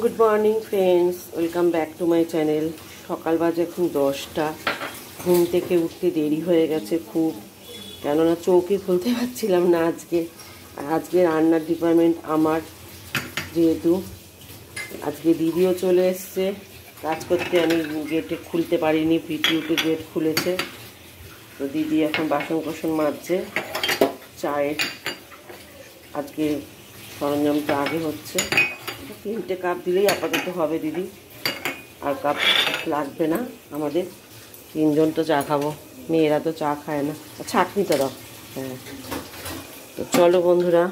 Good morning friends, welcome back to my channel. সকাল বাজে এখন 10টা। ঘুম থেকে উঠতে দেরি হয়ে গেছে খুব, কেননা চৌকি খুলতে পারছিলাম না আজকে। আর আজকে রান্নার ডিপার্টমেন্ট আমার, যেহেতু আজকে দিদিও চলে এসছে কাজ করতে। আমি গেটে খুলতে পারিনি, পিটিউতে গেট খুলেছে। তো দিদি এখন বাসন কোসন মাজছে। চায়ের আজকে সরঞ্জামটা আগে হচ্ছে। 3টে কাপ দিলেই আপাতত হবে দিদি, আর কাপ লাগবে না আমাদের। 3জন তো চা খাবো, মেয়েরা তো চা খায় না। ছাঁকনিটা দাও। হ্যাঁ, তো চলো বন্ধুরা,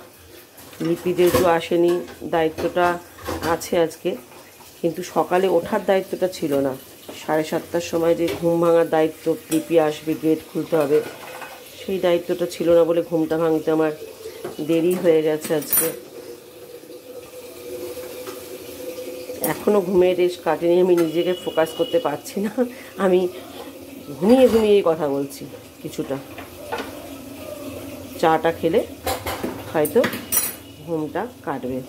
লিপি যেহেতু আসেনি, দায়িত্বটা আছে আজকে, কিন্তু সকালে ওঠার দায়িত্বটা ছিল না। 7:30টার সময় যে ঘুম ভাঙার দায়িত্ব, লিপি আসবে, গেট খুলতে হবে, সেই দায়িত্বটা ছিল না বলে ঘুমটা ভাঙতে আমার দেরি হয়ে গেছে আজকে। এখনও ঘুমের রেশ কাটেনি, আমি নিজেকে ফোকাস করতে পারছি না। আমি ঘুমিয়ে ঘুমিয়ে কথা বলছি কিছুটা। চাটা খেলে হয়তো ঘুমটা কাটবে।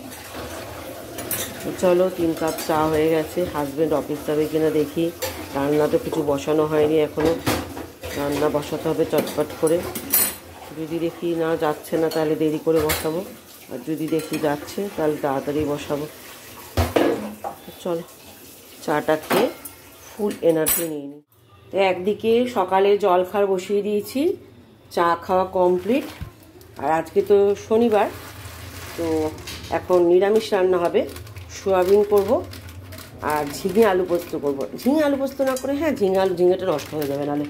চলো, 3 কাপ চা হয়ে গেছে। হাজব্যান্ড অফিস যাবে কিনা দেখি। রান্না তো কিছু বসানো হয়নি এখনও, রান্না বসাতে হবে চটপট করে। যদি দেখি না যাচ্ছে না তাহলে দেরি করে বসাবো, আর যদি দেখি যাচ্ছে তাহলে তাড়াতাড়ি বসাবো। চলো, চাটা খেয়ে ফুল এনার্জি নিয়ে নিই। তো একদিকে সকালে জলখাবার বসিয়ে দিয়েছি, চা খাওয়া কমপ্লিট। আর আজকে তো শনিবার, তো এখন নিরামিষ রান্না হবে। সোয়াবিন করব আর ঝিঙে আলু পোস্ত করব। ঝিঙে আলু পোস্ত না করে, হ্যাঁ ঝিঙেটা নষ্ট হয়ে যাবে, নাহলে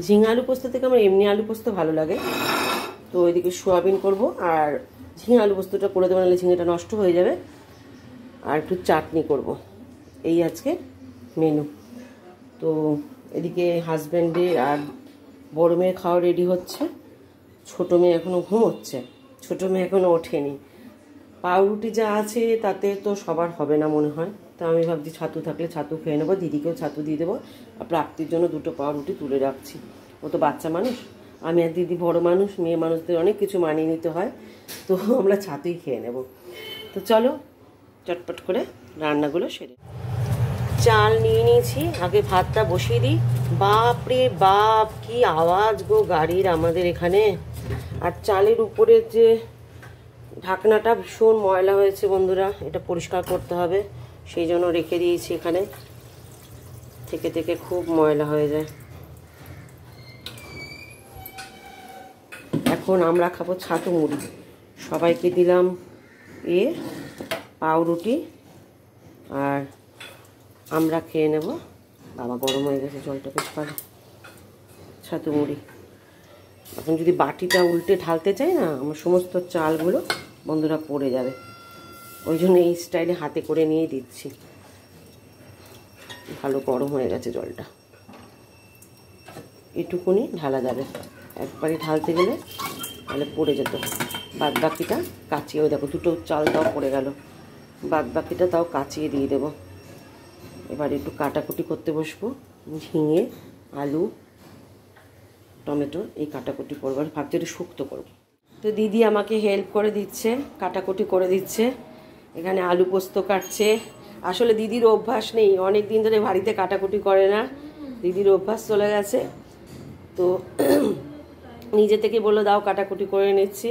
ঝিঙে আলু পোস্ত থেকে আমার এমনি আলু পোস্ত ভালো লাগে। তো ওইদিকে সোয়াবিন করব আর ঝিঙে আলু পোস্তটা করে দেবো, নাহলে ঝিঙেটা নষ্ট হয়ে যাবে। আর একটু চাটনি করব, এই আজকে মেনু। তো এদিকে হাজব্যান্ডের আর বড় মেয়ের খাওয়া রেডি হচ্ছে। ছোটো মেয়ে এখনও ঘুমোচ্ছে, ছোটো মেয়ে এখনও ওঠেনি। পাউরুটি যা আছে তাতে তো সবার হবে না মনে হয়, তো আমি ভাবছি ছাতু থাকলে ছাতু খেয়ে নেবো, দিদিকেও ছাতু দিয়ে দেবো। আর প্রাপ্তির জন্য 2টো পাউরুটি তুলে রাখছি। ও তো বাচ্চা মানুষ, আমি আর দিদি বড় মানুষ, মেয়ে মানুষদের অনেক কিছু মানিয়ে নিতে হয়, তো আমরা ছাতুই খেয়ে নেব। তো চলো চটপট করে রান্নাগুলো সেরে। চাল নিয়ে নিয়েছি, আগে ভাতটা বসিয়ে দিই। বাপরে বাপ, কি আওয়াজ গো গাড়ির আমাদের এখানে। আর চালের উপরে যে ঢাকনাটা ভীষণ ময়লা হয়েছে বন্ধুরা, এটা পরিষ্কার করতে হবে, সেই জন্য রেখে দিয়েছি এখানে। থেকে থেকে খুব ময়লা হয়ে যায়। এখন আমরা খাবো ছাতু মুড়ি। সবাইকে দিলাম পাউরুটি, আর আমরা খেয়ে নেব। বাবা, গরম হয়ে গেছে, জলটা বেশ ভালো। ছাতু মুড়ি। এখন যদি বাটিটা উল্টে ঢালতে চাই না, আমার সমস্ত চালগুলো বন্ধুরা পড়ে যাবে, ওই জন্য এই স্টাইলে হাতে করে নিয়ে দিচ্ছি। ভালো গরম হয়ে গেছে জলটা, এটুকুনি ঢালা যাবে। একবারে ঢালতে গেলে তাহলে পড়ে যেত। বাদ বাকিটা কাচিয়েও, দেখো 2টো চাল তাও পড়ে গেল, বাদ বাকিটা তাও কাচিয়ে দিয়ে দেবো। এবার একটু কাটাকুটি করতে বসবো। ঝিঙে, আলু, টমেটো এই কাটাকুটি করবো, আর ভাবছি একটু শুক্তো করবো। তো দিদি আমাকে হেল্প করে দিচ্ছে, কাটাকুটি করে দিচ্ছে। এখানে আলু পোস্ত কাটছে। আসলে দিদির অভ্যাস নেই, অনেক দিন ধরে বাড়িতে কাটাকুটি করে না, দিদির অভ্যাস চলে গেছে। তো নিজে থেকে বললো দাও, কাটাকুটি করে নিচ্ছি।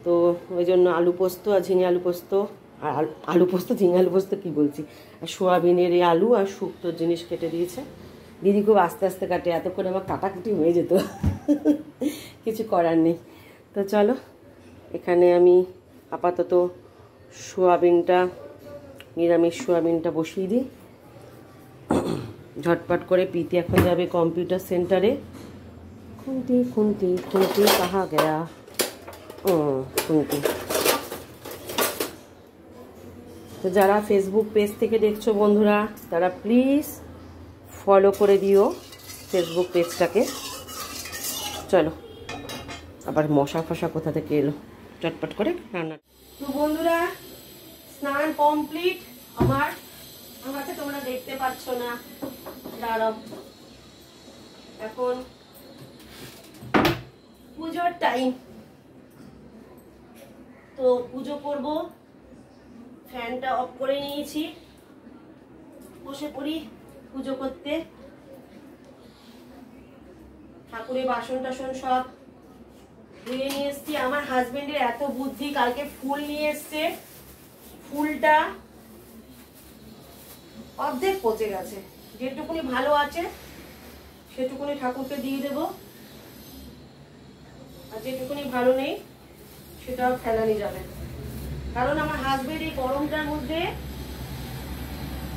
তো ওই জন্য আলু পোস্ত আর ঝিঙে আলু পোস্ত, আর আলু পোস্ত ঝিঙে আলু পোস্ত কী বলছি, আর সোয়াবিনের এই আলু আর শুক্তোর জিনিস কেটে দিয়েছে। দিদি খুব আস্তে আস্তে কাটে, এতক্ষণ আমার কাটাকুটি হয়ে যেত, কিছু করার নেই। তো চলো, এখানে আমি আপাতত সোয়াবিনটা, নিরামিষ সোয়াবিনটা বসিয়ে দিই ঝটপট করে। প্রীতি এখন যাবে কম্পিউটার সেন্টারে। খুন্তি খুন্তি খুন্তি কাহা গয়া, খুন্তি। তো যারা ফেসবুক পেজ থেকে দেখছো বন্ধুরা, তারা প্লিজ ফলো করে দিও ফেসবুক পেজটাকে। চলো, আবার মশা ফশা কোথা থেকে এলো, চটপট করে রান্না। তো বন্ধুরা, স্নান কমপ্লিট আমার। আমাকে তোমরা দেখতে পাচ্ছ না, দাঁড়াও। এখন পুজোর টাইম, তো পুজো করব। ফ্যানটা অফ করে নিয়েছি, বসে পড়ি পুজো করতে। ঠাকুরের বাসন টাসন সব ধুয়ে নিয়ে এসছি। আমার হাজবেন্ডের এত বুদ্ধি, কালকে ফুল নিয়ে এসছে, ফুলটা অর্ধেক পচে গেছে। যেটুকুনি ভালো আছে সেটুকুনি ঠাকুরকে দিয়ে দেব, আর যেটুকুনি ভালো নেই সেটা ফেলানি যাবে। কারণ আমার হাজবেন্ড এই গরমটার মধ্যে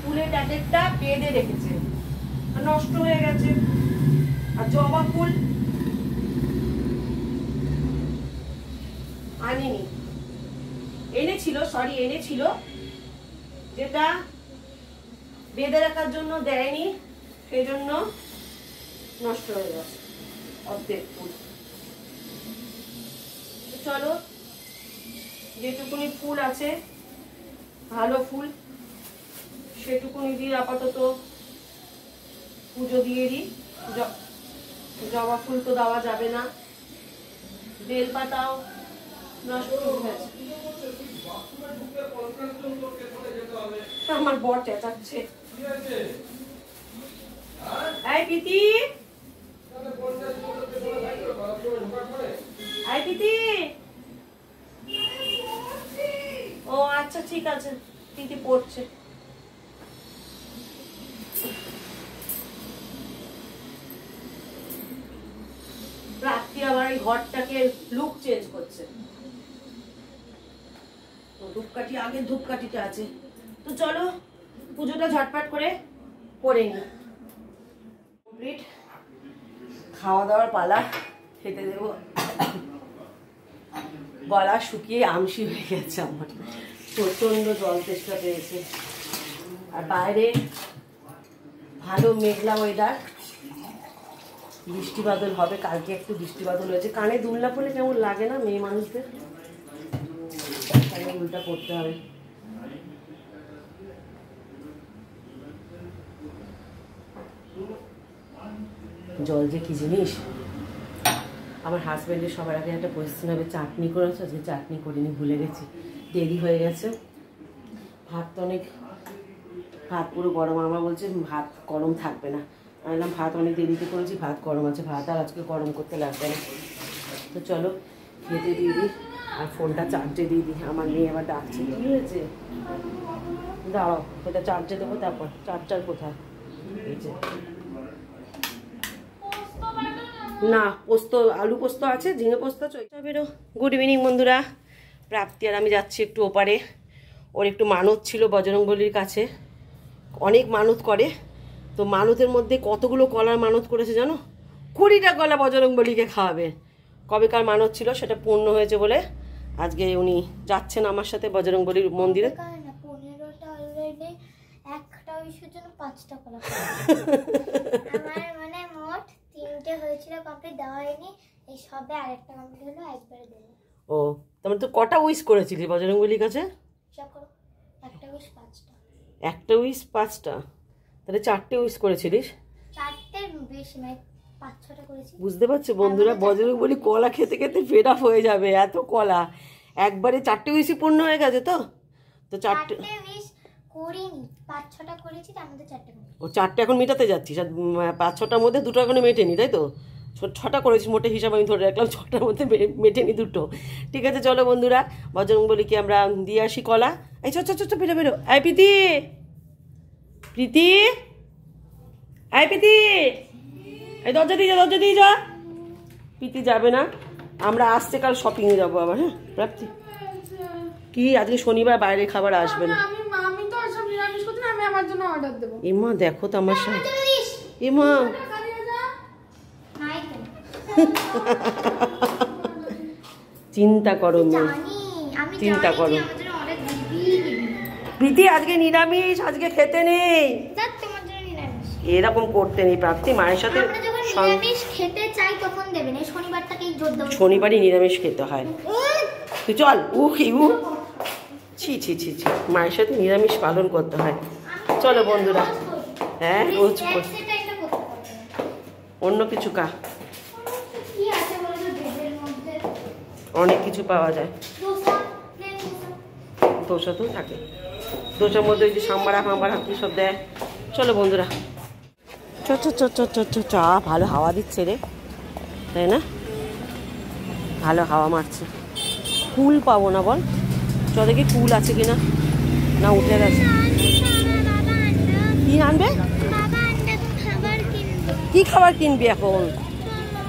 ফুলের প্যাকেটটা বেঁধে রেখেছে, আর নষ্ট হয়ে গেছে। আর জবা ফুল আনিনি, এনেছিল, যেটা বেঁধে রাখার জন্য দেয়নি, সেই জন্য নষ্ট হয়ে গেছে অর্ধেক ফুল। চলো যেটুকুনি ফুল আছে ভালো ফুল সেটুকুনি দিয়ে আপাতত পুজো দিয়ে দিই। জবা ফুল তো দেওয়া যাবে না, বেলপাতাও নষ্ট হয়ে গেছে। আমার বর চেঁচাচ্ছে, এই প্রীতি, এই প্রীতি। ও আচ্ছা ঠিক আছে, প্রীতি পড়ছে। রাত্রি আবার এই ঘরটাকে লুক চেঞ্জ করছে। ধূপকাঠি, আগে ধূপকাঠিটা আছে। তো চলো পুজোটা ঝটপট করে নি। কমপ্লিট, খাওয়া দাওয়ার পালা, খেতে দেবো। গলা শুকিয়ে আমসি হয়ে গেছে আমার, প্রচন্ড জল তেষ্টা পেয়েছে। আর বাইরে ভালো মেঘলা ওয়েদার, বৃষ্টি বাদল হবে। কালকে একটু বৃষ্টি বাদল হয়েছে। কানে দুলনা পড়লে কেমন লাগে না মেয়ে মানুষদের, কানে দুলটা করতে হবে। জল যে কি জিনিস। আমার হাজব্যান্ডের সবার আগে একটা কোয়েশ্চেন হবে, চাটনি করেছো? আজকে চাটনি করিনি, ভুলে গেছি, দেরি হয়ে গেছে। ভাত তো অনেক, ভাত পুরো গরম। আমার বলছে ভাত গরম থাকবে না। আমি বললাম ভাত অনেক দেরিতে করেছি, ভাত গরম আছে, ভাত আর আজকে গরম করতে লাগবে না। তো চলো খেতে দিয়ে দিই, আর ফোনটা চার্জে দিয়ে দিই। আমার মেয়ে আবার ডাকছে, কী হয়েছে? দাঁড়াও, এটা চার্জে দেবো। তারপর চার্জার কোথায়? এই যে না, পোস্ত, আলু পোস্ত আছে, ঝিঙে পোস্ত চলছে। বেরো। গুড ইভিনিং বন্ধুরা, প্রাপ্তি আর আমি যাচ্ছি একটু ওপারে। ওর একটু মানত ছিল বজরংবলীর কাছে, অনেক মানত করে। তো মানতের মধ্যে কতগুলো কলার মানত করেছে জানো? 20টা কলা বজরংবলীকে খাওয়াবে। কবেকার মানত ছিল, সেটা পূর্ণ হয়েছে বলে আজকে উনি যাচ্ছেন আমার সাথে বজরংবলীর মন্দিরে। ও, তারপরে তো কটা উইশ করেছিলি বজরংবলীর কাছে? একটা উইশ 5টা, তাহলে 4টে উইশ করেছিলিস। বুঝতে পারছো বন্ধুরা, বজরংবলী কলা খেতে খেতে ফেড আপ হয়ে যাবে, এত কলা। একবারে 4টে উইশই পূর্ণ হয়ে গেছে। তো 4টে ও 4টে এখন মেটাতে যাচ্ছিস, আর 5-6টার মধ্যে 2টো এখনো মেটেনি, তাই তো? 6টা করেছিস মোটে হিসাব, আমি ধরে রাখলাম 6টার মধ্যে মেটেনি 2টো। ঠিক আছে চলো বন্ধুরা, বজরংবলীকে আমরা দিয়ে আসি কলা। এই চ বেরো বেরো। এই প্রীতি, প্রীতি, এই প্রীতি, এই দরজা দিয়ে যা। প্রীতি যাবে না, আমরা আসছে কাল শপিংয়ে যাবো আবার। হ্যাঁ প্রাপ্তি, কি আজকে শনিবার বাইরে খাবার আসবে না। এমা দেখো তামাশা, এমা চিন্তা করো মেয়ে, চিন্তা করো। প্রীতি আজকে নিরামিষ, আজকে খেতে নেই, এরকম করতে নেই প্রাপ্তি। মায়ের সাথে শনিবারই নিরামিষ খেতে হয়। তুই চল, ছি ছি ছি ছি, মায়ের সাথে নিরামিষ পালন করতে হয়। চলো বন্ধুরা, হ্যাঁ রোজ অন্য কিছু অনেক কিছু পাওয়া যায়। ধোসাতেও থাকে। ধোসার মধ্যে ওই যে সাম্বারা ফাম্বারা কি সব দেয়। চলো বন্ধুরা, চ চ চ চ চ চ চ। ভালো হাওয়া দিচ্ছে রে, তাই না? ভালো হাওয়া মারছে। কুল পাবো না বল? চ দেখি কুল আছে কিনা। না উঠে গেছে। কি আনবে? কি খাবার কিনবি এখন?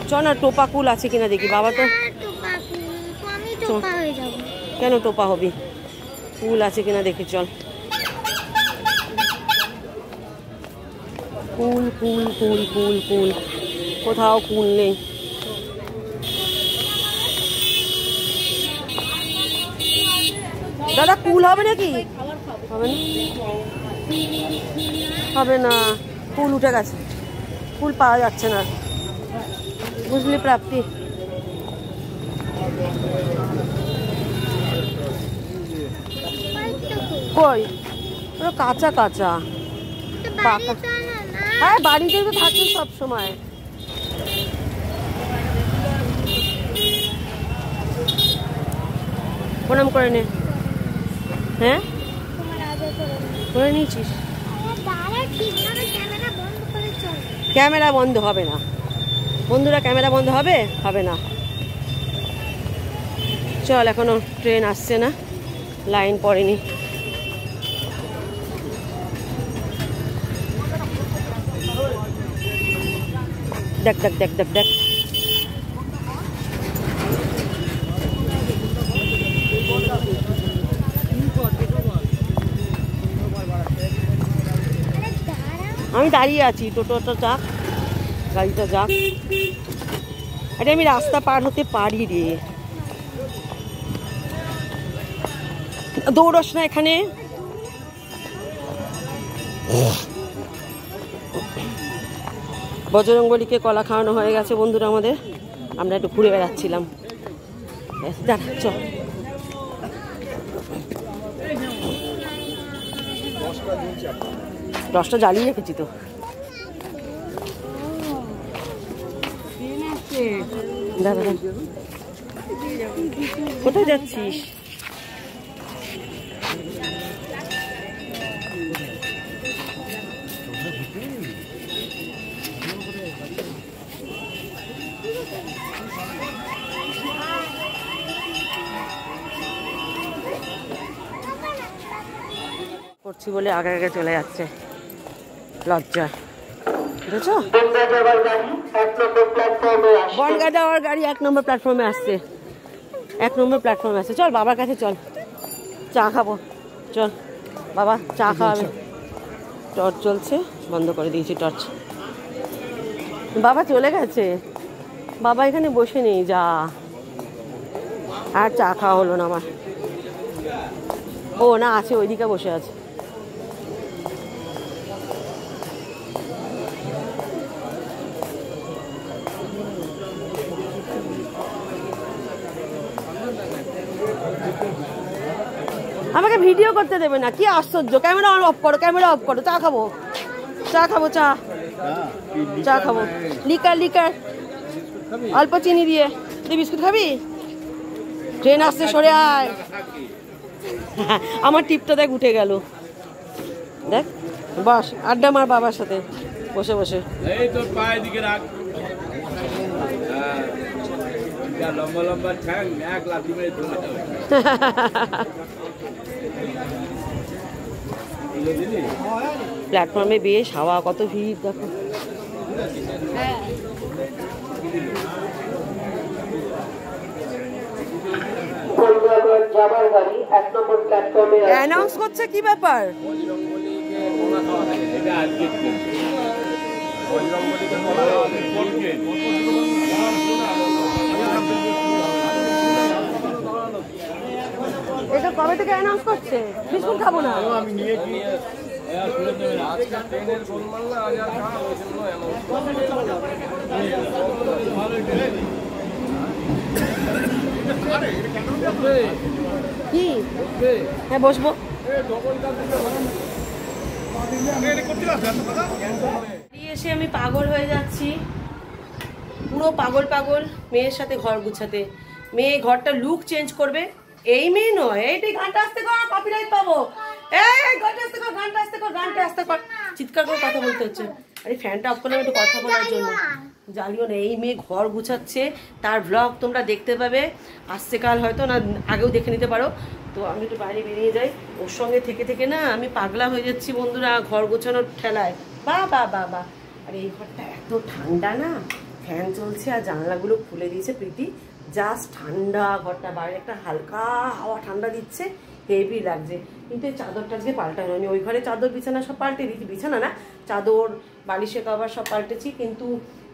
চ না, টোপা কুল আছে কিনা দেখি। বাবা তো কেন টোপা হবি? কুল আছে কিনা দেখি চল। কুল কুল কুল কুল কুল, কোথাও কুল নেই। দাদা কুল হবে নাকি? হবে না, হবে না, কুল উঠে গেছে। কুল পাওয়া যাচ্ছে না, বুঝলি প্রাপ্তি। কই ওরা কাঁচা কাঁচা পাকা। হ্যাঁ বাড়িতে তো থাকে সব সময়। প্রণাম করে নে। হ্যাঁ করে নিয়েছিস? ক্যামেরা বন্ধ হবে না বন্ধুরা, ক্যামেরা বন্ধ হবে? হবে না। চল, এখনো ট্রেন আসছে না, লাইন পড়েনি। দেখ দেখ দেখ দেখ দেখ। আমি দাঁড়িয়ে আছি, টোটোটা যাক, গাড়িটা যাক। আরে আমি রাস্তা পার হতে পারি রে, দৌড়স না এখানে। বজরঙ্গলিকে কলা খাওয়ানো হয়ে গেছে বন্ধুরা আমাদের। আমরা একটু ঘুরে বেড়াচ্ছিলাম। দাঁড়া চল। দশটা জ্বালিয়ে রেখেছি তো। দাদা কোথায় যাচ্ছিস? করছি বলে আগে আগে চলে যাচ্ছে, লজ্জা। বুঝেছো? বনগা যাওয়ার গাড়ি 1 নম্বর প্ল্যাটফর্মে আসছে, 1 নম্বর প্ল্যাটফর্মে আসছে। চল বাবার কাছে চল, চা খাবো চল। বাবা চা খাওয়াবে। টর্চ জ্বলছে, বন্ধ করে দিয়েছি টর্চ। বাবা চলে গেছে, বাবা এখানে বসে নেই। যা, আর চা খাওয়া হলো না আমার। ও না, আছে ওইদিকে বসে আছে। আমাকে ভিডিও করতে দেবে না, কি আশ্চর্য। ক্যামেরা অফ করো, ক্যামেরা অফ করো। চা খাবো, চা খাবো, চা চা খাবো। লিকার লিকার অল্প চিনি দিয়ে। তুই বিস্কুট খাবি? ট্রেন আসছে, সরে আয়। আমার টিপটা দেখ উঠে গেল। দেখ বস, আড্ডা মার বাবার সাথে বসে বসে। এই তোর পায়ের দিকে রাখ। লম্বা লম্বা ঠ্যাং, এক লাথি মেরে ধরে যাবে। প্ল্যাটফর্মে বেশ হাওয়া, কত ভিড় দেখো। অ্যানাউন্স করছে, কি ব্যাপার? এটা কবে থেকে অ্যানাউন্স করছে? বিস্কুট খাবো না আমি। কি? হ্যাঁ বসবো। এসে আমি পাগল হয়ে যাচ্ছি, পুরো পাগল পাগল। মেয়ের সাথে ঘর গুছাতে, মেয়ে ঘরটা লুক চেঞ্জ করবে, এই মেয়ে নয়, এইটাই গানটা আসতে কর, কপিরাইট পাবো। এই গানটা আসতে কর, গানটা আসতে কর, গানটা আসতে কর, চিৎকার করে কথা বলতে হচ্ছে। আরে ফ্যানটা অফ করলাম একটু কথা বলার জন্য। জ্বালিও না, এই মেয়ে ঘর গুছাচ্ছে, তার ভ্লগ তোমরা দেখতে পাবে আসছে কাল, হয়তো না আগেও দেখে নিতে পারো। তো আমি একটু বাইরে বেরিয়ে যাই, ওর সঙ্গে থেকে থেকে না আমি পাগলা হয়ে যাচ্ছি বন্ধুরা, ঘর গোছানোর ঠেলায়। বা বা বা বা, আর এই ঘরটা এত ঠান্ডা না, ফ্যান চলছে আর জানলাগুলো খুলে দিয়েছে প্রীতি, জাস্ট ঠান্ডা ঘরটা, বাইরে একটা হালকা হাওয়া ঠান্ডা দিচ্ছে, হেভি লাগছে। কিন্তু এই চাদরটা আজকে পাল্টানো হয়নি, ওই ঘরে চাদর বিছানা সব পাল্টে দিয়েছি, বিছানা না চাদর বালিশের কভার সব পাল্টেছি, কিন্তু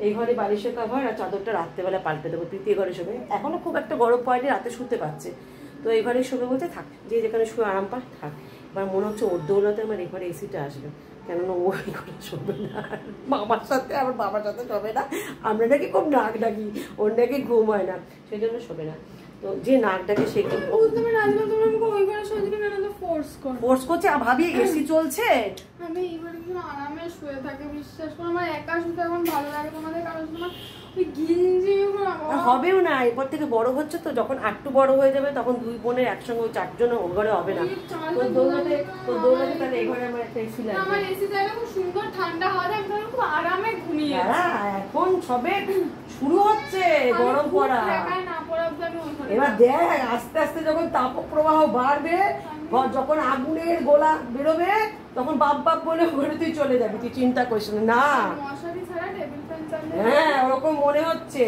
এই ঘরে বালিশের কভার আর চাদরটা রাত্রেবেলা পাল্টে দেবো। প্রীতি এই ঘরে শোবে, এখনও খুব একটা গরম পড়েনি, রাতে শুতে পারছে, তো এই ঘরে শোবে বলতে থাক, যে যেখানে শুয়ে আরাম পায় থাক। এবার মনে হচ্ছে ওর দৌলতে আমার এই ঘরে এসিটা আসবে, কেননা ও এই ঘরে শোবে না, মামার সাথে আমার বাবার সাথে শোবে না, আমরা নাকি খুব নাক ডাকি, ওর নাকি ঘুম হয় না, সেই জন্য শোবে না। তো যে নাক ডাকে সে কি ফোর্স করছে, আর ভাবি এসি চলছে, আমি এইবার একটু আরামে শুয়ে থাকি, বিশ্বাস করো আমার একা শুতে এখন ভালো লাগে, তোমাদের কারোর সময় ওই গিঞ্জি হবেও না, এরপর থেকে বড় হচ্ছে তো, যখন একটু বড় হয়ে যাবে তখন দুই বোনের একসঙ্গে ওই চারজন ওর ঘরে হবে না, তোর দৌলতে তাহলে এই ঘরে আমার একটা এসি লাগবে। আমার এসি জায়গা খুব সুন্দর ঠান্ডা হাওয়া দেয়, আমি খুব আরামে ঘুমিয়ে এখন সবে শুরু হচ্ছে গরম পড়া, না পড়া অবধি আমি ওই ঘরে এবার দেখ আস্তে আস্তে যখন তাপপ্রবাহ বাড়বে, যখন আগুনের গোলা বেরোবে, তখন বাপ বাপ বলে ঘরে তুই চলে যাবি, তুই চিন্তা করিস না। মশারি ছাড়া টেবিল ফ্যান চালিয়ে, হ্যাঁ ওরকম মনে হচ্ছে,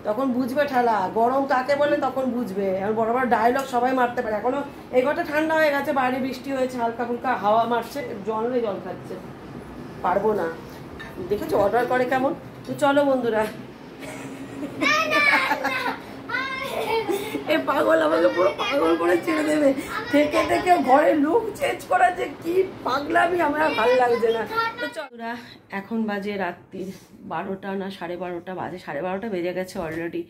তখন বুঝবে ঠেলা গরম কাকে বলে, তখন বুঝবে। আর বড় বড় ডায়লগ সবাই মারতে পারে, এখনো এই ঘরটা ঠান্ডা হয়ে গেছে, বাইরে বৃষ্টি হয়েছে, হালকা ফুলকা হাওয়া মারছে, জল খাচ্ছে, পারবো না। দেখেছো অর্ডার করে কেমন। তো চলো বন্ধুরা, এই পাগল আমাকে পুরো পাগল করে ছেড়ে দেবে, থেকে থেকে ঘরে লুক চেঞ্জ করা যে কি পাগলামি, আমার ভালো লাগছে না। তো চলো, এখন বাজে রাত্রির 12টা না 12:30 বাজে, 12:30 বেজে গেছে অলরেডি।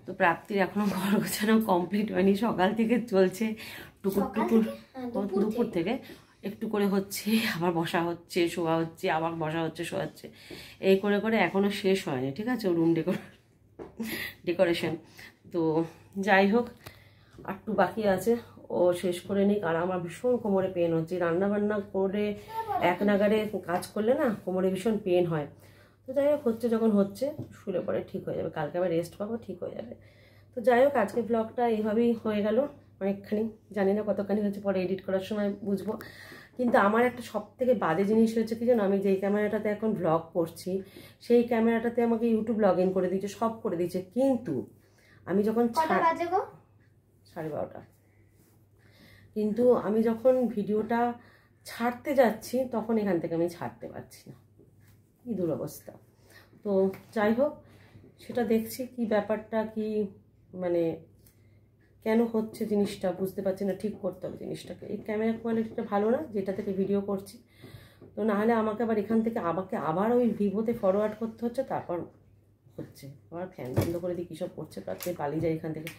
তো প্রাপ্তির এখনো ঘর গোছানো কমপ্লিট হয়নি, সকাল থেকে চলছে, দুপুর থেকে একটু করে হচ্ছে, আবার বসা হচ্ছে, শোয়া হচ্ছে, আবার বসা হচ্ছে, শোয়া হচ্ছে, এই করে করে এখনো শেষ হয়নি, ঠিক আছে, রুম ডেকোরেশন। তো যাই হোক, একটু বাকি আছে, ও শেষ করে নিক। আর আমার ভীষণ কোমরে পেন হচ্ছে, রান্না বান্না করে এক নাগারে কাজ করলে না কোমরে ভীষণ পেন হয়। তো যাই হোক, হচ্ছে যখন হচ্ছে, শুলে পরে ঠিক হয়ে যাবে, কালকে আবার রেস্ট পাবো, ঠিক হয়ে যাবে। তো যাই হোক, আজকে ব্লগটা এইভাবেই হয়ে গেল, অনেকখানি, জানি না কতখানি হচ্ছে, পরে এডিট করার সময় বুঝবো। কিন্তু আমার একটা সব থেকে বাজে জিনিস হচ্ছে কি জানো, আমি যেই ক্যামেরাটাতে এখন ব্লগ করছি, সেই ক্যামেরাটাতে আমাকে ইউটিউব লগ ইন করে দিয়েছে, সব করে দিয়েছে, কিন্তু আমি যখন 12:30, কিন্তু আমি যখন ভিডিওটা ছাড়তে যাচ্ছি তখন এখান থেকে আমি ছাড়তে পারছি না, কি দুরবস্থা। তো যাই হোক, সেটা দেখছি কি ব্যাপারটা, কি মানে কেন হচ্ছে জিনিসটা বুঝতে পারছি না, ঠিক করতে হবে জিনিসটাকে। এই ক্যামেরা কোয়ালিটিটা ভালো না যেটা থেকে ভিডিও করছি, তো নাহলে আমাকে আবার এখান থেকে আবার ওই ভিভোতে ফরওয়ার্ড করতে হচ্ছে, তারপর হচ্ছে। আবার ফ্যান বন্ধ করে দিই, কী সব করছে, রাত্রে পালিয়ে যায় এখান থেকে।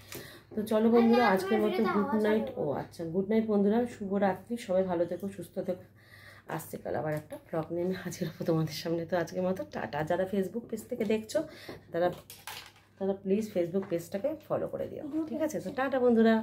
তো চলো বন্ধুরা, আজকের মতো গুড নাইট। ও আচ্ছা, গুড নাইট বন্ধুরা, শুভরাত্রি, সবাই ভালো থেকো, সুস্থ থেকো। আসছে কাল আবার একটা ব্লগ নিয়ে আমি হাজির হবো তোমাদের সামনে। তো আজকের মতো টাটা। যারা ফেসবুক পেজ থেকে দেখছো তারা প্লিজ ফেসবুক পেজটাকে ফলো করে দিও, ঠিক আছে? তো টাটা বন্ধুরা।